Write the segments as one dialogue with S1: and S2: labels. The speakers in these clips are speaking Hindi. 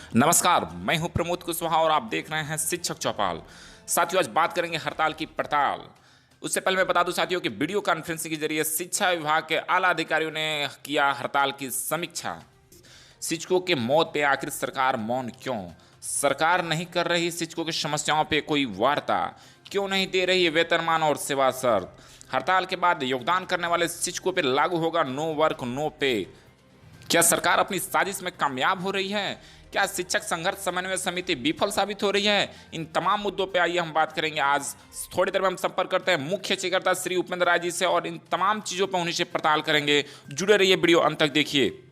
S1: नमस्कार, मैं हूं प्रमोद कुशवाहा और आप देख रहे हैं शिक्षक चौपाल। साथियों, आज बात करेंगे हड़ताल की पड़ताल। उससे पहले मैं बता दूं साथियों कि वीडियो कॉन्फ्रेंसिंग के जरिए शिक्षा विभाग के आला अधिकारियों ने किया हड़ताल की समीक्षा। शिक्षकों के मौत पे आखिर सरकार मौन क्यों? सरकार नहीं कर रही शिक्षकों की समस्याओं पे कोई वार्ता? क्यों नहीं दे रही है वेतनमान और सेवा शर्त? हड़ताल के बाद योगदान करने वाले शिक्षकों पर लागू होगा नो वर्क नो पे। क्या सरकार अपनी साजिश में कामयाब हो रही है? क्या शिक्षक संघर्ष समन्वय समिति विफल साबित हो रही है? इन तमाम मुद्दों पे आइए हम बात करेंगे। आज थोड़ी देर में हम संपर्क करते हैं मुख्य सचिव श्री उपेंद्र राय जी से और इन तमाम चीज़ों पर उन्हीं से पड़ताल करेंगे। जुड़े रहिए, वीडियो अंत तक देखिए।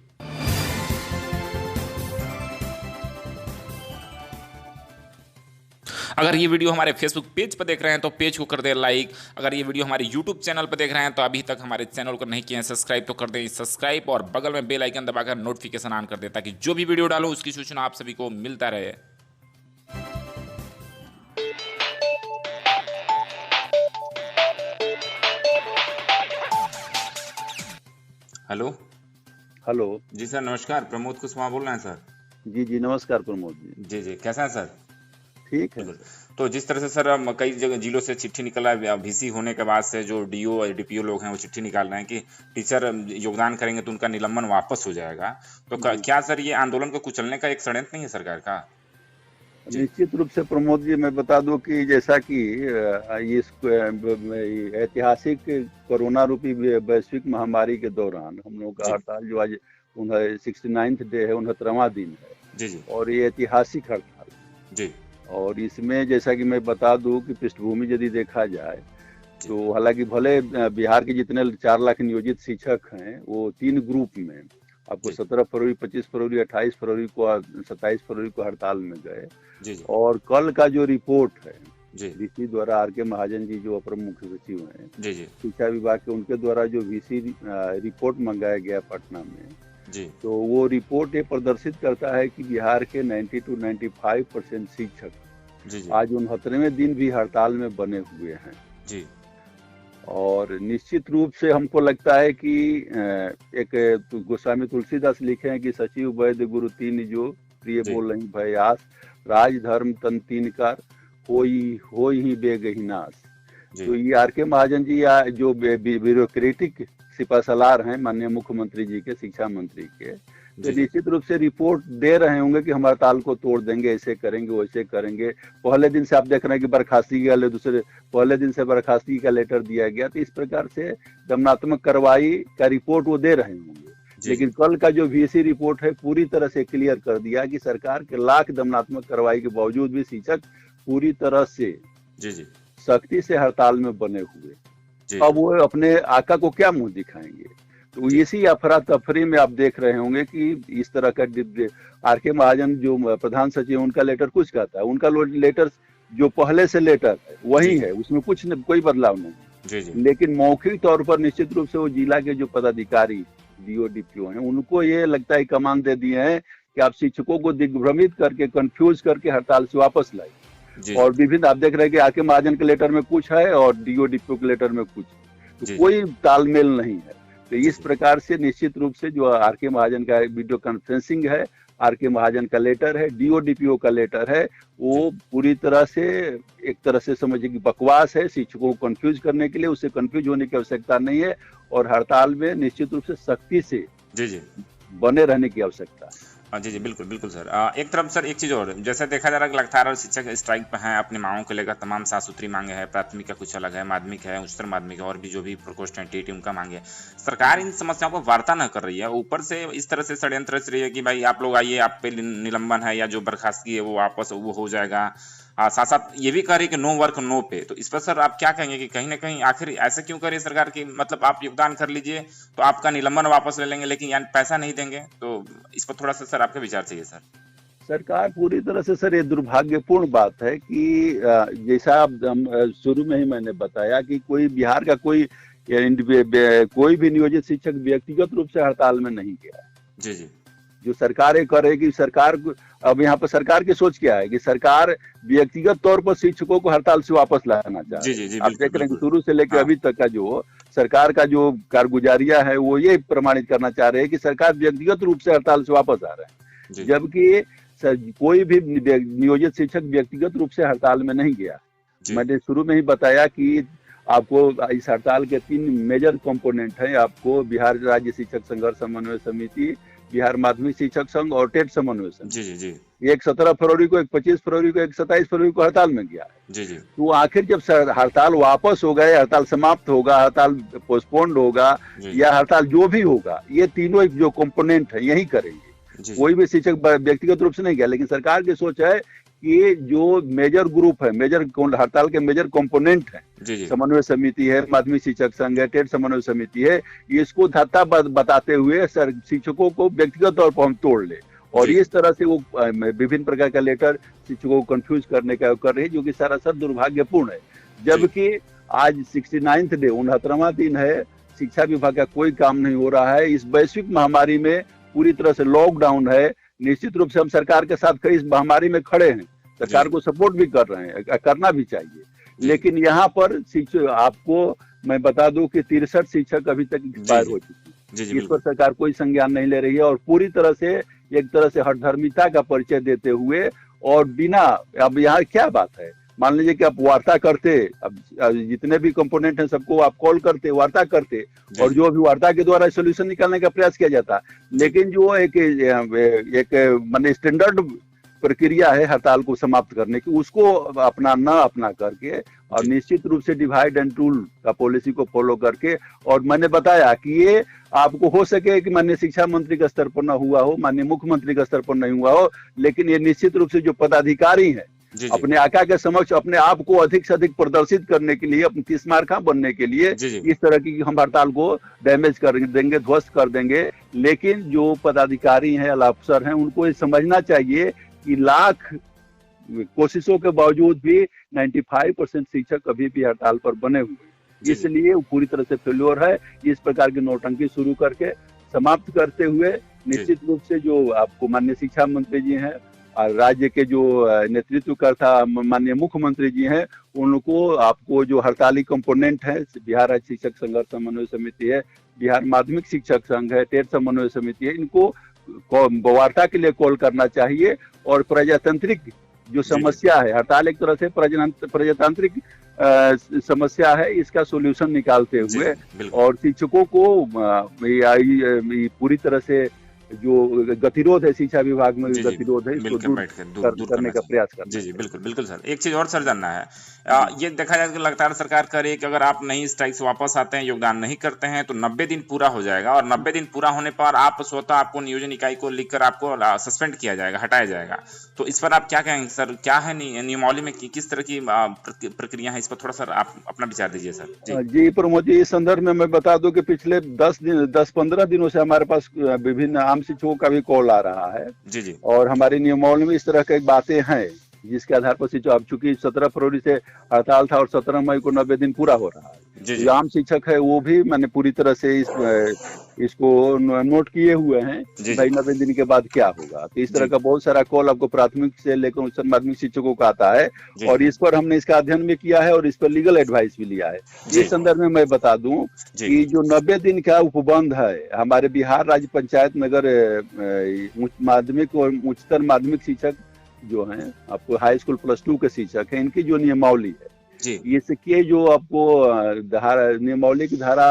S1: अगर ये वीडियो हमारे फेसबुक पेज पर देख रहे हैं तो पेज को कर दें लाइक। अगर ये वीडियो हमारे यूट्यूब चैनल पर देख रहे हैं तो अभी तक हमारे चैनल को नहीं किए हैं सब्सक्राइब तो कर दें सब्सक्राइब और बगल में बेल आइकन दबाकर नोटिफिकेशन ऑन कर दें ताकि जो भी वीडियो डालो उसकी सूचना आप सभी को मिलता रहे। हेलो।
S2: हेलो।
S1: जी सर नमस्कार, प्रमोद कुशवाहा बोल रहे हैं सर।
S2: जी नमस्कार प्रमोद जी।
S1: जी कैसा है सर?
S2: ठीक है।
S1: तो जिस तरह से सर कई जगह जिलों से चिट्ठी निकला है, VC होने के बाद से जो DO और DPO लोग हैं वो चिट्ठी निकाल रहे हैं कि टीचर योगदान करेंगे तो उनका निलंबन वापस हो जाएगा। तो क्या सर ये आंदोलन को कुचलने का एक षड्यंत्र नहीं है सरकार का?
S2: निश्चित रूप से प्रमोद जी, मैं बता दूं कि जैसा कि इस ऐतिहासिक कोरोना रूपी वैश्विक महामारी के दौरान हम लोग का हड़ताल जो आज 69th डे है, 69वां दिन है।
S1: जी
S2: और ये ऐतिहासिक हड़ताल
S1: जी।
S2: और इसमें जैसा कि मैं बता दूं कि पृष्ठभूमि यदि देखा जाए तो हालांकि भले बिहार के जितने 4 लाख नियोजित शिक्षक हैं वो 3 ग्रुप में आपको 17 फरवरी, 25 फरवरी, 28 फरवरी को, 27 फरवरी को हड़ताल में गए। और कल का जो रिपोर्ट है VC द्वारा, RK महाजन जी जो अपर मुख्य सचिव हैं शिक्षा विभाग के, उनके द्वारा जो VC रिपोर्ट मंगाया गया पटना में, तो वो रिपोर्ट ये प्रदर्शित करता है कि बिहार के 90 to 95% शिक्षक आज 69वें दिन भी हड़ताल में बने हुए हैं। और निश्चित रूप से हमको लगता है कि एक गोस्वामी तुलसीदास लिखे हैं कि सचिव वैद्य गुरु तीन जो प्रिय बोल रही भयास, राज धर्म तन तीन कार हो ही बेगही नाश। तो ये RK महाजन जी या जो ब्यूरोक्रेटिक सिपहसालार हैं माननीय मुख्यमंत्री जी के, शिक्षा मंत्री के, तो निश्चित रूप से रिपोर्ट दे रहे होंगे कि हम हड़ताल को तोड़ देंगे, ऐसे करेंगे वैसे करेंगे। पहले दिन से आप देख रहे हैं कि बर्खास्तगी का, पहले दिन से बर्खास्तगी का लेटर दिया गया। तो इस प्रकार से दमनात्मक कार्रवाई का रिपोर्ट वो दे रहे होंगे। लेकिन कल का जो VC रिपोर्ट है पूरी तरह से क्लियर कर दिया कि सरकार के लाख दमनात्मक कार्रवाई के बावजूद भी शिक्षक पूरी तरह से सख्ती से हड़ताल में बने हुए। अब वो अपने आका को क्या मुंह दिखाएंगे? तो इसी अफरा तफरी में आप देख रहे होंगे कि इस तरह का RK महाजन जो प्रधान सचिव, उनका लेटर कुछ कहता है, उनका लेटर जो पहले से लेटर है वही है, उसमें कोई बदलाव नहीं। लेकिन मौखिक तौर पर निश्चित रूप से वो जिला के जो पदाधिकारी DO DPO हैं उनको ये लगता है कमान दे दिए हैं कि आप शिक्षकों को दिग्भ्रमित करके, कंफ्यूज करके हड़ताल से वापस लाइए। और विभिन्न आप देख रहे हैं कि RK महाजन के लेटर में कुछ है और DO DPO के लेटर में कुछ, तो कोई तालमेल नहीं है। तो इस प्रकार से निश्चित रूप से जो RK महाजन का वीडियो कॉन्फ्रेंसिंग है, RK महाजन का लेटर है, DO DPO का लेटर है, वो पूरी तरह से एक तरह से समझिए कि बकवास है, शिक्षकों को कंफ्यूज करने के लिए। उससे कंफ्यूज होने की आवश्यकता नहीं है और हड़ताल में निश्चित रूप से सख्ती से बने रहने की आवश्यकता है।
S1: जी बिल्कुल सर। एक तरफ सर एक चीज़ और, जैसे देखा जा रहा है कि लगातार शिक्षक स्ट्राइक पे हैं, अपनी मांगों को लेकर तमाम साफ सुथरी मांगे हैं। प्राथमिक का कुछ अलग है, माध्यमिक है, उच्चतर माध्यमिक है और भी जो भी प्रकोष्ठ हैं TT उनका मांगे है। सरकार इन समस्याओं को वार्ता न कर रही है, ऊपर से इस तरह से षड्यंत्र रच रही है कि भाई आप लोग आइए, आप पे निलंबन है या जो बर्खास्तगी है वो वापस वो हो जाएगा। साथ साथ ये भी कह रही है कि नो वर्क नो पे। तो इस पर सर आप क्या कहेंगे कि कहीं ना कहीं आखिर ऐसे क्यों कर रही है सरकार की? मतलब आप योगदान कर लीजिए तो आपका निलंबन वापस ले लेंगे, लेकिन यानी पैसा नहीं देंगे। तो इस पर थोड़ा सा सर आपका विचार चाहिए सर।
S2: सरकार पूरी तरह से सर, ये दुर्भाग्यपूर्ण बात है कि जैसा शुरू में ही मैंने बताया कि कोई बिहार का कोई भी नियोजित शिक्षक व्यक्तिगत रूप से हड़ताल में नहीं गया। जो सरकार कर रही कि सरकार, अब यहाँ पर सरकार की सोच क्या है कि सरकार व्यक्तिगत तौर पर शिक्षकों को हड़ताल से वापस लाना चाहती है। आप देख रहे हैं शुरू से लेकर अभी तक का जो सरकार का जो कारगुजारिया है वो ये प्रमाणित करना चाह रहे हैं कि सरकार व्यक्तिगत रूप से हड़ताल से वापस आ रहे हैं। जबकि कोई भी नियोजित शिक्षक व्यक्तिगत रूप से हड़ताल में नहीं गया।
S1: जी
S2: मैंने शुरू में ही बताया कि आपको इस हड़ताल के 3 मेजर कंपोनेंट हैं। आपको बिहार राज्य शिक्षक संघर्ष समन्वय समिति, बिहार माध्यमिक शिक्षक संघ और टेट समन्वय
S1: जी
S2: समिति।
S1: जी
S2: एक 17 फरवरी को, एक 25 फरवरी को, एक 27 फरवरी को हड़ताल में गया है।
S1: जी जी
S2: तो आखिर जब हड़ताल वापस हो गए, हड़ताल समाप्त होगा, हड़ताल पोस्टपोन्ड होगा
S1: जी
S2: या हड़ताल जो भी होगा, ये तीनों जो कंपोनेंट है यही करेंगे।
S1: जी
S2: कोई भी शिक्षक व्यक्तिगत रूप से नहीं गया, लेकिन सरकार की सोच है कि जो मेजर ग्रुप है, मेजर हड़ताल के मेजर कंपोनेंट है,
S1: जी जी
S2: समन्वय समिति है, माध्यमिक शिक्षक संघ है, टेट समन्वय समिति है, इसको धत्ता बताते हुए शिक्षकों को व्यक्तिगत तौर पर हम तोड़ ले। और
S1: जी
S2: इस तरह से वो विभिन्न प्रकार का लेटर शिक्षकों को कंफ्यूज करने का कर रही है, जो कि सरासर दुर्भाग्यपूर्ण है। जबकि आज 69वां डे, 69वां दिन है, शिक्षा विभाग का कोई काम नहीं हो रहा है। इस वैश्विक महामारी में पूरी तरह से लॉकडाउन है। निश्चित रूप से हम सरकार के साथ इस महामारी में खड़े हैं, सरकार को सपोर्ट भी कर रहे हैं, करना भी चाहिए। लेकिन यहाँ पर शिक्षक, आपको मैं बता दूं कि 63 शिक्षक अभी तक एक्सपायर हो चुके हैं। इस पर सरकार कोई संज्ञान नहीं ले रही है और पूरी तरह से एक तरह से हठधर्मिता का परिचय देते हुए और बिना, अब यहाँ क्या बात है, मान लीजिए कि आप वार्ता करते, अब जितने भी कंपोनेंट हैं सबको आप कॉल करते, वार्ता करते और जो भी वार्ता के द्वारा सोल्यूशन निकालने का प्रयास किया जाता। लेकिन जो एक माने स्टैंडर्ड प्रक्रिया है हड़ताल को समाप्त करने की, उसको अपना करके और निश्चित रूप से डिवाइड एंड रूल का पॉलिसी को फॉलो करके, और मैंने बताया कि ये आपको हो सके कि माननीय शिक्षा मंत्री के स्तर पर न हुआ हो, माननीय मुख्यमंत्री के स्तर पर नहीं हुआ हो, लेकिन ये निश्चित रूप से जो पदाधिकारी हैं अपने आका के समक्ष अपने आप को अधिक से अधिक प्रदर्शित करने के लिए, अपनी तीसमारखा बनने के लिए इस तरह की हम हड़ताल को डैमेज कर देंगे, ध्वस्त कर देंगे। लेकिन जो पदाधिकारी हैं, अफसर हैं, उनको ये समझना चाहिए कि लाख कोशिशों के बावजूद भी 95% शिक्षक अभी भी हड़ताल पर बने हुए, इसलिए वो पूरी तरह से फेल्योर है। इस प्रकार की नौटंकी शुरू करके समाप्त करते हुए निश्चित रूप से जो आपको माननीय शिक्षा मंत्री जी हैं और राज्य के जो नेतृत्वकर्ता माननीय मुख्यमंत्री जी हैं, उनको आपको जो हड़ताली कंपोनेंट है, बिहार राज्य शिक्षक संघर्ष समन्वय समिति है, बिहार माध्यमिक शिक्षक संघ है, टेट समन्वय समिति है, इनको वार्ता के लिए कॉल करना चाहिए और प्रजातांत्रिक जो समस्या है, हड़ताल एक तरह से प्रजातांत्रिक समस्या है, इसका सोल्यूशन निकालते हुए और शिक्षकों को पूरी तरह से जो गतिरोध है शिक्षा विभाग में, गतिरोध है, इसको दूर करने का प्रयास करना।
S1: जी बिल्कुल बिल्कुल सर। एक चीज और सर जानना है, ये देखा जाए कि लगातार सरकार कर रही है कि अगर आप नहीं स्ट्राइक से वापस आते हैं, योगदान नहीं करते हैं, तो 90 दिन पूरा हो जाएगा और 90 दिन पूरा होने पर आप स्वतः आपको नियोजन इकाई को लिखकर आपको सस्पेंड किया जाएगा, हटाया जाएगा। तो इस पर आप क्या कहेंगे सर? क्या है नियमावली में किस तरह की प्रक्रिया है? इस पर थोड़ा सर आप अपना विचार दीजिए सर।
S2: जी प्रमोद जी, इस संदर्भ में मैं बता दूं कि पिछले 10-15 दिनों से हमारे पास विभिन्न आम शिक्षकों का भी कॉल आ रहा है।
S1: जी
S2: और हमारी नियमावली में इस तरह की बातें हैं जिसके आधार पर शिक्षक, अब चूंकि 17 फरवरी से हड़ताल था और 17 मई को 90 दिन पूरा हो रहा है, जो आम शिक्षक है वो भी मैंने पूरी तरह से इसको नोट किए हुए हैं भाई 90 दिन के बाद क्या होगा। तो इस तरह का बहुत सारा कॉल आपको प्राथमिक से लेकर उच्च माध्यमिक शिक्षकों का आता है और इस पर हमने इसका अध्ययन भी किया है और इस पर लीगल एडवाइस भी लिया है। इस संदर्भ में मैं बता दूं कि जो 90 दिन का उपबंध है, हमारे बिहार राज्य पंचायत नगर माध्यमिक और उच्चतर माध्यमिक शिक्षक जो हैं, आपको हाई स्कूल +2 के शिक्षक हैं, इनकी जो नियमावली है इसके जो आपको नियमावली की धारा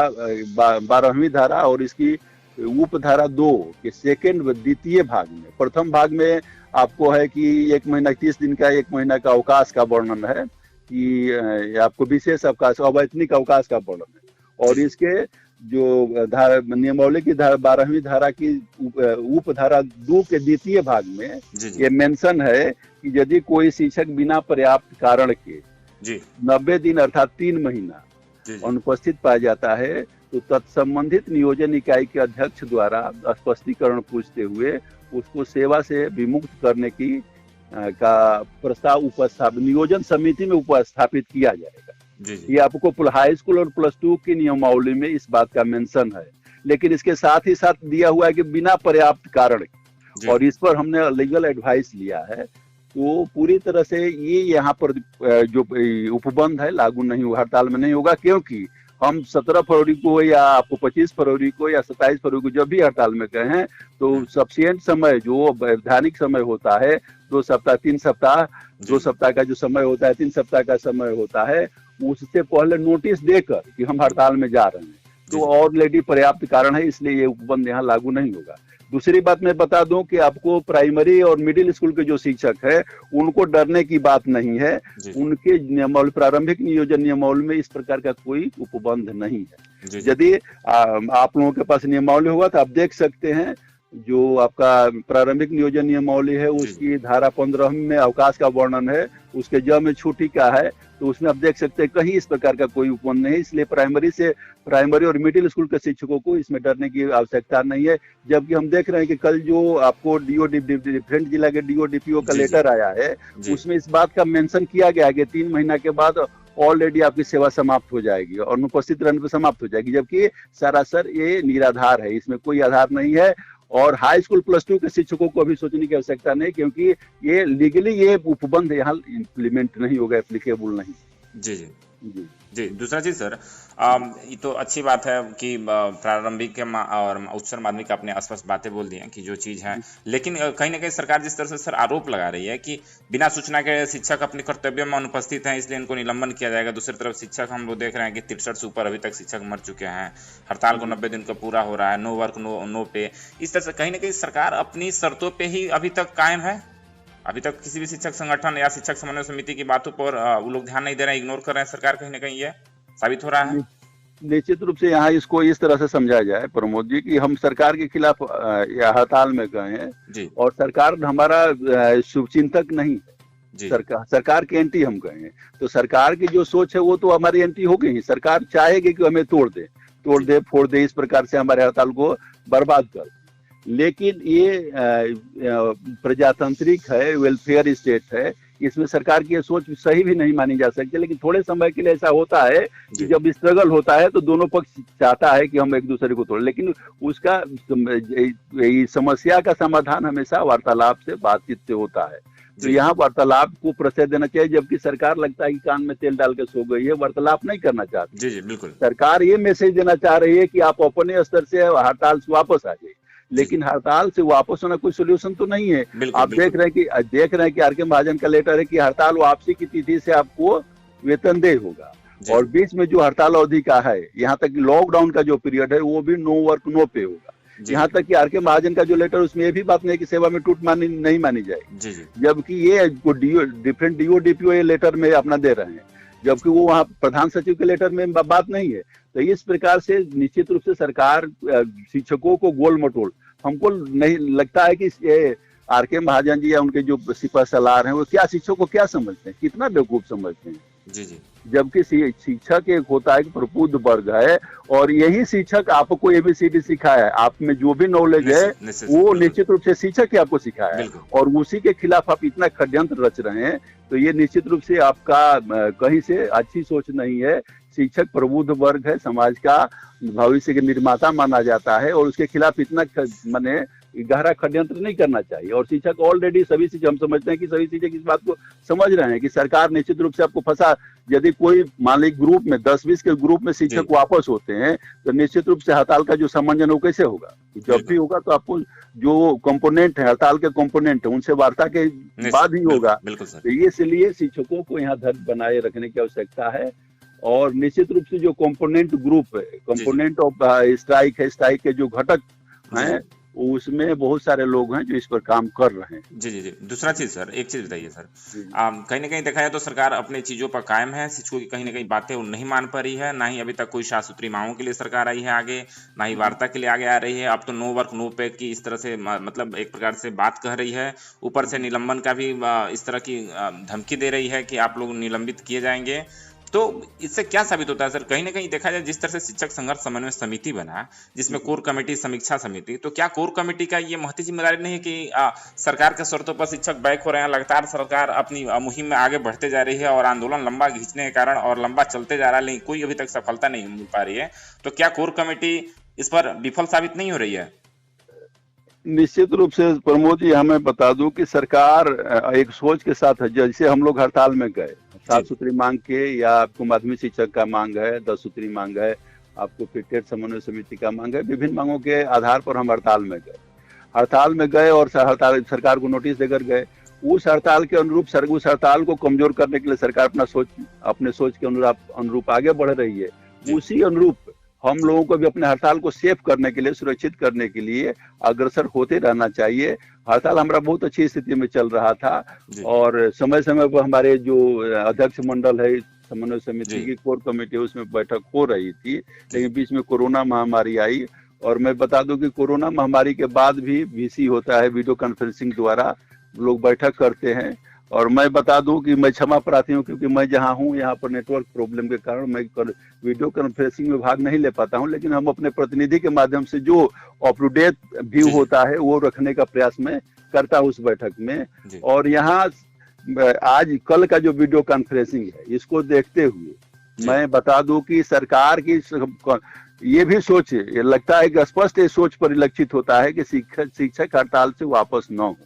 S2: 12वीं धारा और इसकी उप धारा 2 के सेकेंड द्वितीय भाग में, प्रथम भाग में आपको है कि 1 महीना 30 दिन का 1 महीना का अवकाश का वर्णन है कि आपको विशेष अवकाश, अवैतनिक अवकाश का वर्णन है। और इसके जो धारा नियमावली की 12वीं धारा की उप धारा 2 के द्वितीय भाग में ये मेंशन है कि यदि कोई शिक्षक बिना पर्याप्त कारण के 90 दिन अर्थात 3 महीना अनुपस्थित पाया जाता है तो तत्संबंधित नियोजन इकाई के अध्यक्ष द्वारा स्पष्टीकरण पूछते हुए उसको सेवा से विमुक्त करने की का प्रस्ताव नियोजन समिति में उपस्थापित किया जाएगा। ये आपको हाई स्कूल और +2 की नियमावली में इस बात का मेंशन है, लेकिन इसके साथ ही साथ दिया हुआ है कि बिना पर्याप्त कारण, और इस पर हमने लीगल एडवाइस लिया है। तो पूरी तरह से ये यहाँ पर जो उपबंध है लागू नहीं होगा, हड़ताल में नहीं होगा, क्योंकि हम 17 फरवरी को या आपको 25 फरवरी को या 27 फरवरी को जब भी हड़ताल में गए हैं तो सफिशिएंट समय जो वैधानिक समय होता है 2 सप्ताह 3 सप्ताह 2 सप्ताह का जो समय होता है 3 सप्ताह का समय होता है, उससे पहले नोटिस देकर कि हम हड़ताल में जा रहे हैं तो ऑलरेडी पर्याप्त कारण है, इसलिए ये उपबंध यहाँ लागू नहीं होगा। दूसरी बात मैं बता दूं कि आपको प्राइमरी और मिडिल स्कूल के जो शिक्षक है उनको डरने की बात नहीं है, उनके नियमावली प्रारंभिक नियोजन नियमावली में इस प्रकार का कोई उपबंध नहीं है। यदि आप लोगों के पास नियमावली होगा तो आप देख सकते हैं जो आपका प्रारंभिक नियोजन नियमावली है उसकी धारा 15 में अवकाश का वर्णन है, उसके ज में छुट्टी का है, तो उसमें आप देख सकते हैं कहीं इस प्रकार का कोई उपबंध नहीं है। इसलिए प्राइमरी और मिडिल स्कूल के शिक्षकों को इसमें डरने की आवश्यकता नहीं है। जबकि हम देख रहे हैं कि कल जो आपको डिफरेंट जिला के डीओ डीपीओ का लेटर आया है उसमें इस बात का मेंशन किया गया है कि 3 महीना के बाद ऑलरेडी आपकी सेवा समाप्त हो जाएगी और अनुपस्थित रहने पर समाप्त हो जाएगी, जबकि सरासर ये निराधार है, इसमें कोई आधार नहीं है। और हाई स्कूल +2 के शिक्षकों को अभी सोचने की आवश्यकता नहीं, क्योंकि ये लीगली ये उपबंध यहाँ इम्प्लीमेंट नहीं होगा, एप्लीकेबल नहीं।
S1: जी जी जी जी। दूसरा चीज सर, ये तो अच्छी बात है कि प्रारंभिक और उच्चतर माध्यमिक आपने स्पष्ट बातें बोल दी हैं कि जो चीज है, लेकिन कहीं ना कहीं सरकार जिस तरह से सर आरोप लगा रही है कि बिना सूचना के शिक्षक अपने कर्तव्य में अनुपस्थित हैं इसलिए इनको निलंबन किया जाएगा। दूसरी तरफ शिक्षक हम लोग देख रहे हैं कि 63 से ऊपर अभी तक शिक्षक मर चुके हैं, हड़ताल को 90 दिन का पूरा हो रहा है, नो वर्क नो पे। इस तरह से कहीं ना कहीं सरकार अपनी शर्तों पर ही अभी तक कायम है। अभी तक किसी भी शिक्षक संगठन या शिक्षक समन्वय समिति की बातों पर वो लोग ध्यान नहीं दे रहे हैं, इग्नोर कर रहे हैं। सरकार कहीं ना कहीं ये साबित हो रहा है।
S2: निश्चित रूप से यहाँ इसको इस तरह से समझा जाए प्रमोद जी कि हम सरकार के खिलाफ हड़ताल में गए हैं और सरकार हमारा शुभचिंतक नहीं है, सरकार के एंटी हम गए हैं, तो सरकार की जो सोच है वो तो हमारी एंटी हो गई। सरकार चाहेगी कि हमें तोड़ दे फोड़ दे, इस प्रकार से हमारे हड़ताल को बर्बाद कर। लेकिन ये प्रजातांत्रिक है, वेलफेयर स्टेट है, इसमें सरकार की सोच सही भी नहीं मानी जा सकती। लेकिन थोड़े समय के लिए ऐसा होता है कि जब स्ट्रगल होता है तो दोनों पक्ष चाहता है कि हम एक दूसरे को तोड़ें, लेकिन उसका समस्या का समाधान हमेशा वार्तालाप से, बातचीत से होता है। तो यहाँ वार्तालाप को प्रश्रय देना चाहिए, जबकि सरकार लगता है कि कान में तेल डाल के सो गई है, वार्तालाप नहीं करना चाहती।
S1: जी जी बिल्कुल।
S2: सरकार ये मैसेज देना चाह रही है कि आप अपने स्तर से हड़ताल से वापस आ जाइए, लेकिन हड़ताल से वापस होना कोई सोल्यूशन तो नहीं है। आप देख रहे हैं कि आर.के. महाजन का लेटर है कि हड़ताल वापसी की तिथि से आपको वेतन देय होगा, और बीच में जो हड़ताल अवधि का है, यहाँ तक लॉकडाउन का जो पीरियड है वो भी नो वर्क नो पे होगा। यहाँ तक कि आर.के. महाजन का जो लेटर उसमें ये भी बात नहीं कि सेवा में टूट नहीं मानी जाएगी, जबकि ये डिफरेंट डीओ डीपीओ ये लेटर में अपना दे रहे हैं, जबकि वो वहाँ प्रधान सचिव के लेटर में बात नहीं है। तो इस प्रकार से निश्चित रूप से सरकार शिक्षकों को गोल मटोल, हमको नहीं लगता है कि आर.के. महाजन जी या उनके जो सिपह सलार हैं वो क्या शिक्षकों को क्या समझते हैं, कितना बेवकूफ समझते हैं।
S1: जी जी।
S2: जबकि शिक्षक एक होता है कि प्रबुद्ध वर्ग है, और यही शिक्षक आपको ABCD सिखाया है, आप में जो भी नॉलेज है वो निश्चित रूप से शिक्षक ही आपको सिखाया है, और उसी के खिलाफ आप इतना षड्यंत्र रच रहे हैं, तो ये निश्चित रूप से आपका कहीं से अच्छी सोच नहीं है। शिक्षक प्रबुद्ध वर्ग है, समाज का भविष्य के निर्माता माना जाता है, और उसके खिलाफ इतना माने गहरा षड्यंत्र नहीं करना चाहिए। और शिक्षक ऑलरेडी सभी शिक्षक, हम समझते हैं कि सभी शिक्षक इस बात को समझ रहे हैं कि सरकार निश्चित रूप से आपको फंसा, यदि कोई मान लीजिए ग्रुप में 10-20 के ग्रुप में शिक्षक वापस होते हैं तो निश्चित रूप से हड़ताल का जो समन्वय वो कैसे होगा, जब भी होगा तो आपको जो कंपोनेंट है, हड़ताल के कंपोनेंट है, उनसे वार्ता के बाद ही होगा। तो इसलिए शिक्षकों को यहाँ धैर्य बनाए रखने की आवश्यकता है, और निश्चित रूप से जो कंपोनेंट ग्रुप है, कंपोनेंट ऑफ स्ट्राइक है, स्ट्राइक के जो घटक हैं उसमें बहुत सारे लोग हैं जो इस पर काम कर रहे हैं।
S1: जी जी जी। दूसरा चीज सर, एक चीज बताइए सर, कहीं ना कहीं देखा जाए तो सरकार अपनी चीजों पर कायम है, शिक्षकों की कहीं ना कहीं बातें वो नहीं मान पा रही है, ना ही अभी तक कोई साफ सुथरी मांगों के लिए सरकार आई है आगे, ना ही वार्ता के लिए आगे आ रही है। अब तो नो वर्क नो पे की इस तरह से मतलब एक प्रकार से बात कह रही है, ऊपर से निलंबन का भी इस तरह की धमकी दे रही है कि आप लोग निलंबित किए जाएंगे। तो इससे क्या साबित होता है सर, कहीं ना कहीं देखा जाए जिस तरह से शिक्षक संघर्ष समन्वय समिति बना, जिसमें कोर कमेटी, समीक्षा समिति, तो क्या कोर कमेटी का ये महती जिम्मेदारी नहीं है कि सरकार के शर्तों पर शिक्षक बैक हो रहे हैं, लगातार सरकार अपनी मुहिम में आगे बढ़ते जा रही है और आंदोलन लंबा खींचने के कारण और लंबा चलते जा रहा है, लेकिन कोई अभी तक सफलता नहीं मिल पा रही है, तो क्या कोर कमेटी इस पर विफल साबित नहीं हो रही है?
S2: निश्चित रूप से प्रमोद जी, हमें बता दूं कि सरकार एक सोच के साथ है, जैसे हम लोग हड़ताल में गए, 7 सूत्री मांग के, या आपको माध्यमिक शिक्षक का मांग है, 10 सूत्री मांग है, आपको फिर टेट समन्वय समिति का मांग है, विभिन्न मांगों के आधार पर हम हड़ताल में गए और हड़ताल सरकार को नोटिस देकर गए। उस हड़ताल के अनुरूप उस हड़ताल को कमजोर करने के लिए सरकार अपने सोच के अनुरूप आगे बढ़ रही है। उसी अनुरूप हम लोगों को भी अपने हड़ताल को सेफ करने के लिए, सुरक्षित करने के लिए अग्रसर होते रहना चाहिए। हड़ताल हमारा बहुत अच्छी स्थिति में चल रहा था और समय समय पर हमारे जो अध्यक्ष मंडल है समन्वय समिति की कोर कमेटी, उसमें बैठक हो रही थी, लेकिन बीच में कोरोना महामारी आई। और मैं बता दूं कि कोरोना महामारी के बाद भी वीसी होता है, वीडियो कॉन्फ्रेंसिंग द्वारा लोग बैठक करते हैं। और मैं बता दूं कि मैं क्षमा प्रार्थी हूं, क्योंकि मैं जहां हूं यहाँ पर नेटवर्क प्रॉब्लम के कारण मैं वीडियो कॉन्फ्रेंसिंग में भाग नहीं ले पाता हूं, लेकिन हम अपने प्रतिनिधि के माध्यम से जो अप टू डेट व्यू होता है वो रखने का प्रयास मैं करता हूं उस बैठक में। और यहाँ आज कल का जो वीडियो कॉन्फ्रेंसिंग है, इसको देखते हुए मैं बता दूं कि सरकार की ये भी सोच, ये लगता है कि स्पष्ट ये सोच परिलक्षित होता है कि शिक्षक हड़ताल से वापस न हो।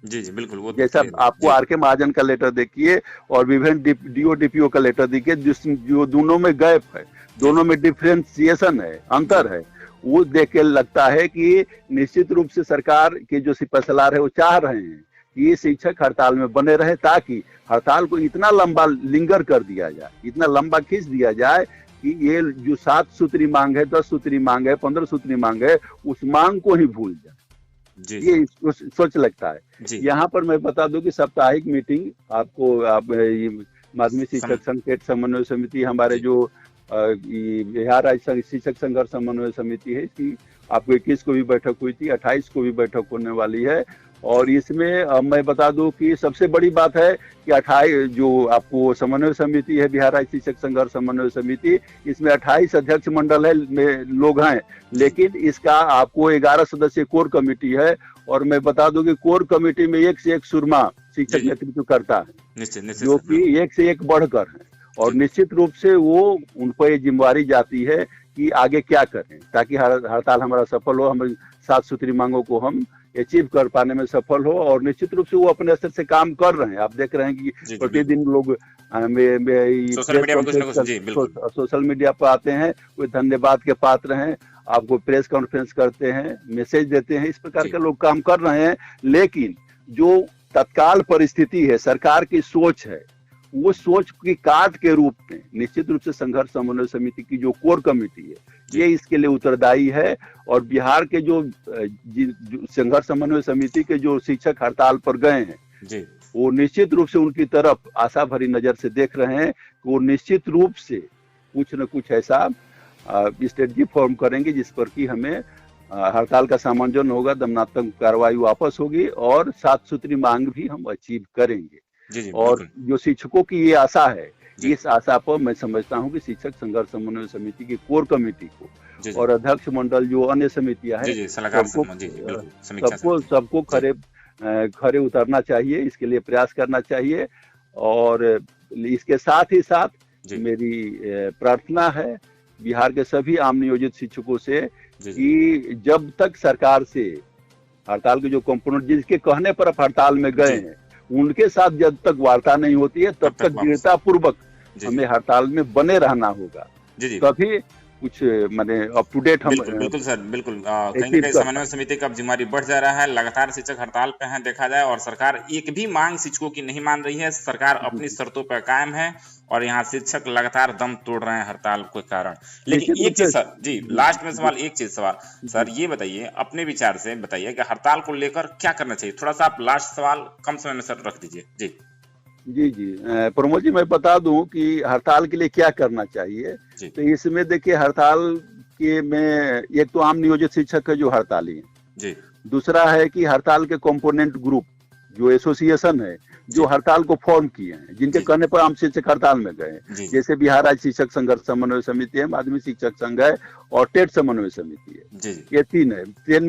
S1: जी बिल्कुल। वो
S2: जैसा आपको आर.के. महाजन का लेटर देखिए और विभिन्न डीओ डीपीओ का लेटर देखिए, जो दोनों में गैप है, दोनों में डिफरेंशिएशन है, अंतर है, वो देख के लगता है कि निश्चित रूप से सरकार के जो सिपहसालार है वो चाह रहे हैं कि ये शिक्षक हड़ताल में बने रहे, ताकि हड़ताल को इतना लंबा लिंगर कर दिया जाए, इतना लंबा खींच दिया जाए कि ये जो 7 सूत्री मांग है, 10 सूत्री मांग है, 15 सूत्री मांग है, उस मांग को ही भूल जाए। ये सोच लगता है। यहाँ पर मैं बता दूं कि साप्ताहिक मीटिंग आप माध्यमिक शिक्षक संघ टेट समन्वय समिति, हमारे जो बिहार राज्य शिक्षक संघर्ष समन्वय समिति है, इसकी आपको 21 को भी बैठक हुई थी, 28 को भी बैठक होने वाली है। और इसमें मैं बता दूं कि सबसे बड़ी बात है कि 28 जो आपको समन्वय समिति है, बिहार राज्य शिक्षक संघर्ष समन्वय समिति, इसमें 28 अध्यक्ष मंडल है में लोग हैं, लेकिन इसका आपको 11 सदस्यीय कोर कमेटी है। और मैं बता दूं कि कोर कमेटी में एक से एक सुरमा शिक्षक नेतृत्व करता है, जो कि एक से एक बढ़कर है। और निश्चित रूप से वो उन पर ये जिम्मेवारी जाती है कि आगे क्या करें ताकि हड़ताल हमारा सफल हो, हमारी 7 सूत्री मांगों को हम अचीव कर पाने में सफल हो। और निश्चित रूप से वो अपने स्तर से काम कर रहे हैं। आप देख रहे हैं कि प्रतिदिन लोग सोशल मीडिया पर आते हैं, वो धन्यवाद के पात्र हैं, आपको प्रेस कॉन्फ्रेंस करते हैं, मैसेज देते हैं, इस प्रकार के लोग काम कर रहे हैं। लेकिन जो तत्काल परिस्थिति है, सरकार की सोच है, वो सोच की काट के रूप में निश्चित रूप से संघर्ष समन्वय समिति की जो कोर कमेटी है, ये इसके लिए उत्तरदायी है। और बिहार के जो संघर्ष समन्वय समिति के जो शिक्षक हड़ताल पर गए हैं, वो निश्चित रूप से उनकी तरफ आशा भरी नजर से देख रहे हैं कि वो निश्चित रूप से कुछ न कुछ ऐसा स्ट्रेटजी फॉर्म करेंगे जिस पर कि हमें हड़ताल का सामंजस्य होगा, दमनात्मक कार्रवाई वापस होगी और 7 सूत्री मांग भी हम अचीव करेंगे। और जो शिक्षकों की ये आशा है, इस आशा पर मैं समझता हूं कि शिक्षक संघर्ष समन्वय समिति की कोर कमेटी को और अध्यक्ष मंडल जो अन्य समितियां हैं, सबको खरे उतरना चाहिए, इसके लिए प्रयास करना चाहिए। और इसके साथ ही साथ मेरी प्रार्थना है बिहार के सभी आम नियोजित शिक्षकों से कि जब तक सरकार से हड़ताल के जो कंपोनेंट जिसके कहने पर हड़ताल में गए हैं, उनके साथ जब तक वार्ता नहीं होती है, तब तक दृढ़ता पूर्वक हमें हड़ताल में बने रहना होगा। तभी कुछ माने अप टू डेट हम
S1: बिल्कुल सर, बिल्कुल कहीं ना कहीं समन्वय समिति का जिम्मेदारी बढ़ जा रहा है। लगातार शिक्षक हड़ताल पे हैं, देखा जाए, और सरकार एक भी मांग शिक्षकों की नहीं मान रही है। सरकार अपनी शर्तों पर कायम है और यहाँ शिक्षक लगातार दम तोड़ रहे हैं हड़ताल के कारण। लेकिन एक चीज सर, जी लास्ट में सवाल, एक चीज सवाल सर, ये बताइए अपने विचार से बताइए कि हड़ताल को लेकर क्या करना चाहिए। थोड़ा सा आप लास्ट सवाल कम समय में सर रख दीजिए।
S2: जी प्रमोद जी, मैं बता दूं कि हड़ताल के लिए क्या करना चाहिए। तो इसमें देखिए, हड़ताल के में एक तो आम नियोजित शिक्षक है जो हड़ताली है, दूसरा है कि हड़ताल के कंपोनेंट ग्रुप जो एसोसिएशन है जो हड़ताल को फॉर्म किए हैं, जिनके कहने पर आम शिक्षक हड़ताल में गए हैं, जैसे बिहार राज्य शिक्षक संघर्ष समन्वय समिति है, माध्यमिक शिक्षक संघ है और टेट समन्वय समिति है। ये 3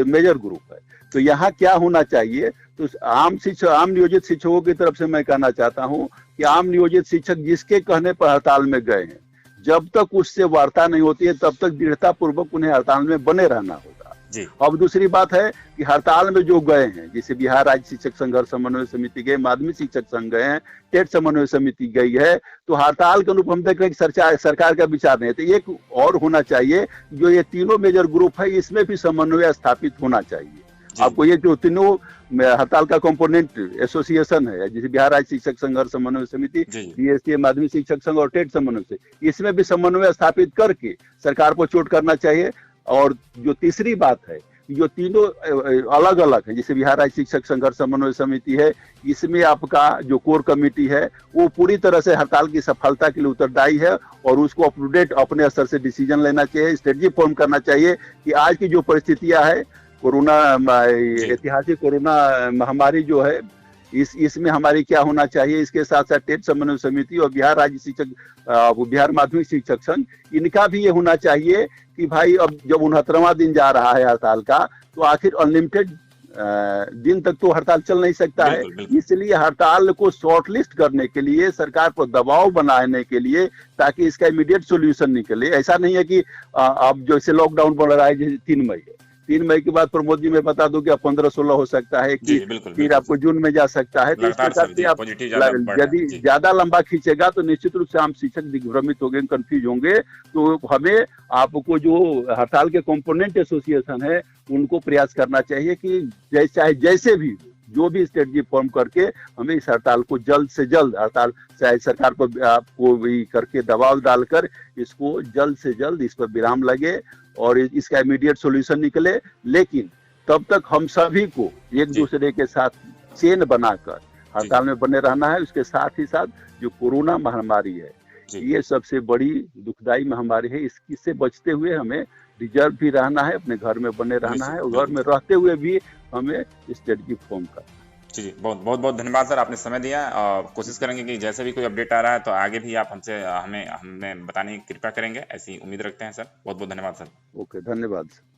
S2: मेजर ग्रुप है। तो यहाँ क्या होना चाहिए, तो आम नियोजित शिक्षकों की तरफ से मैं कहना चाहता हूँ कि आम नियोजित शिक्षक जिसके कहने पर हड़ताल में गए हैं, जब तक उससे वार्ता नहीं होती है, तब तक दृढ़ता पूर्वक उन्हें हड़ताल में बने रहना होगा।
S1: जी
S2: अब दूसरी बात है कि हड़ताल में जो गए हैं, जैसे बिहार राज्य शिक्षक संघर्ष समन्वय समिति गए, माध्यमिक शिक्षक संघ गए हैं, टेट समन्वय समिति गई है, तो हड़ताल के अनुरूप हम देख रहे हैं कि सरकार का विचार नहीं है। तो एक और होना चाहिए, जो ये तीनों मेजर ग्रुप है इसमें भी समन्वय स्थापित होना चाहिए। आपको ये जो तीनों हड़ताल का कंपोनेंट एसोसिएशन है, जैसे बिहार राज्य शिक्षक संघर्ष समन्वय समिति, बीएससी माध्यमिक शिक्षक संघ और टेट समन्वय से, इसमें भी समन्वय स्थापित करके सरकार को चोट करना चाहिए। और जो तीसरी बात है, जो तीनों अलग अलग है, जैसे बिहार राज्य शिक्षक संघर्ष समन्वय समिति है, इसमें आपका जो कोर कमेटी है वो पूरी तरह से हड़ताल की सफलता के लिए उत्तरदायी है और उसको अप टू डेट अपने स्तर से डिसीजन लेना चाहिए, स्ट्रेटजी फॉर्म करना चाहिए कि आज की जो परिस्थितियां है, कोरोना ऐतिहासिक कोरोना महामारी जो है, इसमें हमारी क्या होना चाहिए। इसके साथ साथ टेट समन्वय समिति और बिहार राज्य शिक्षक बिहार माध्यमिक शिक्षक संघ, इनका भी ये होना चाहिए कि भाई अब जब 69वां दिन जा रहा है हड़ताल का, तो आखिर अनलिमिटेड दिन तक तो हड़ताल चल नहीं सकता है। इसलिए हड़ताल को शॉर्टलिस्ट करने के लिए, सरकार पर दबाव बनाने के लिए, ताकि इसका इमीडिएट सोल्यूशन निकले। ऐसा नहीं है कि अब जैसे लॉकडाउन बढ़ रहा है, जैसे 3 मई है, 3 मई के बाद प्रमोद जी मैं बता दूं कि 15-16 हो सकता है कि फिर आपको जून में जा सकता है। तो इसके साथ से आप यदि ज्यादा लंबा खींचेगा तो निश्चित रूप से हम शिक्षक दिग्भ्रमित होंगे, कंफ्यूज होंगे। तो हमें आपको जो हड़ताल के कंपोनेंट एसोसिएशन है उनको प्रयास करना चाहिए कि चाहे जैसे भी जो भी स्ट्रेटजी फॉर्म करके हमें इस हड़ताल को जल्द से जल्द, हड़ताल चाहे सरकार को आपको भी करके दबाव डालकर इसको जल्द से जल्द इस पर विराम लगे और इसका इमीडिएट सॉल्यूशन निकले। लेकिन तब तक हम सभी को एक दूसरे के साथ चेन बनाकर हड़ताल में बने रहना है। उसके साथ ही साथ जो कोरोना महामारी है, ये सबसे बड़ी दुखदाई महामारी है। इससे बचते हुए हमें रिजर्व भी रहना है, अपने घर में बने रहना है और घर में रहते हुए भी हमें स्ट्रेटजी फॉर्म करना है।
S1: जी, बहुत धन्यवाद सर, आपने समय दिया। कोशिश करेंगे कि जैसे भी कोई अपडेट आ रहा है तो आगे भी आप हमें बताने की कृपा करेंगे, ऐसी उम्मीद रखते हैं सर। बहुत धन्यवाद सर।
S2: ओके, धन्यवाद सर।